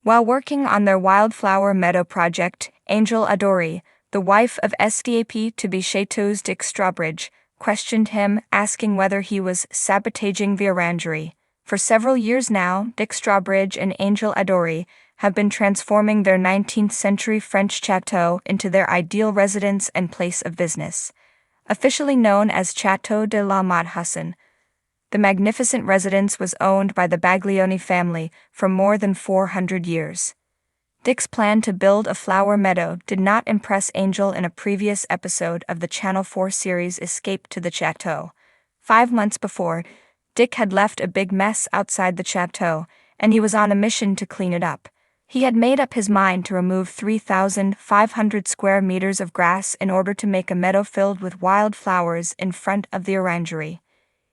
While working on their wildflower meadow project, Angel Adoree, the wife of SDAP-to-be Chateau's Dick Strawbridge, questioned him, asking whether he was sabotaging the orangery. For several years now, Dick Strawbridge and Angel Adoree have been transforming their 19th-century French chateau into their ideal residence and place of business. Officially known as Chateau de la Madhussin, the magnificent residence was owned by the Baglioni family for more than 400 years. Dick's plan to build a flower meadow did not impress Angel in a previous episode of the Channel 4 series Escape to the Chateau. 5 months before, Dick had left a big mess outside the chateau, and he was on a mission to clean it up. He had made up his mind to remove 3,500 square meters of grass in order to make a meadow filled with wild flowers in front of the orangery.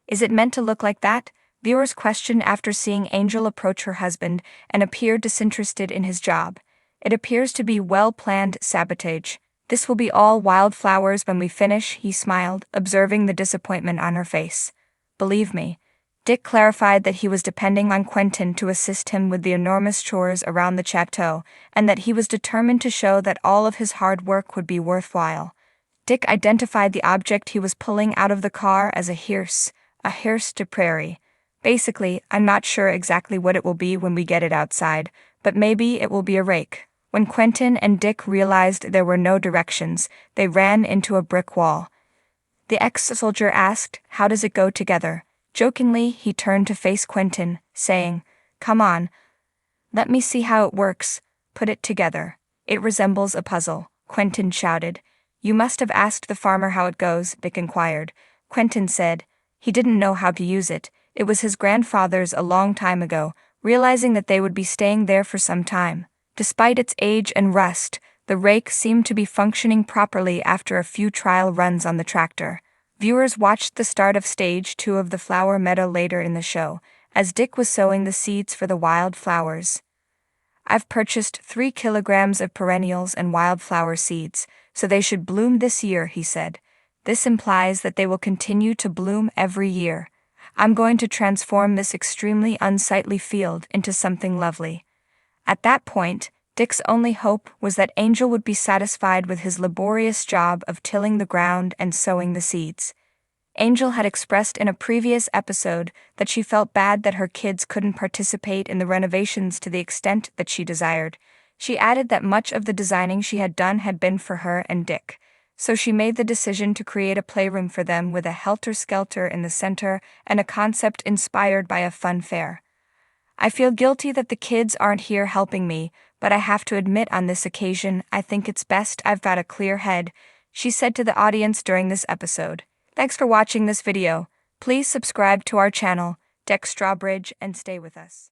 Is it meant to look like that? Viewers questioned after seeing Angel approach her husband and appear disinterested in his job. It appears to be well-planned sabotage. This will be all wildflowers when we finish, he smiled, observing the disappointment on her face. Believe me. Dick clarified that he was depending on Quentin to assist him with the enormous chores around the chateau, and that he was determined to show that all of his hard work would be worthwhile. Dick identified the object he was pulling out of the car as a hearse de prairie. Basically, I'm not sure exactly what it will be when we get it outside, but maybe it will be a rake. When Quentin and Dick realized there were no directions, they ran into a brick wall. The ex-soldier asked, "How does it go together?" Jokingly, he turned to face Quentin, saying, "Come on. Let me see how it works. Put it together. It resembles a puzzle," Quentin shouted. "You must have asked the farmer how it goes," Dick inquired. Quentin said he didn't know how to use it. It was his grandfather's a long time ago, realizing that they would be staying there for some time. Despite its age and rust, the rake seemed to be functioning properly after a few trial runs on the tractor. Viewers watched the start of Stage 2 of the flower meadow later in the show, as Dick was sowing the seeds for the wild flowers. "I've purchased 3 kilograms of perennials and wildflower seeds, so they should bloom this year," he said. "This implies that they will continue to bloom every year. I'm going to transform this extremely unsightly field into something lovely." At that point, Dick's only hope was that Angel would be satisfied with his laborious job of tilling the ground and sowing the seeds. Angel had expressed in a previous episode that she felt bad that her kids couldn't participate in the renovations to the extent that she desired. She added that much of the designing she had done had been for her and Dick, so she made the decision to create a playroom for them with a helter-skelter in the center and a concept inspired by a fun fair. "I feel guilty that the kids aren't here helping me, but I have to admit on this occasion I think it's best I've got a clear head," she said to the audience during this episode. Thanks for watching this video. Please subscribe to our channel, Dick Strawbridge, and stay with us.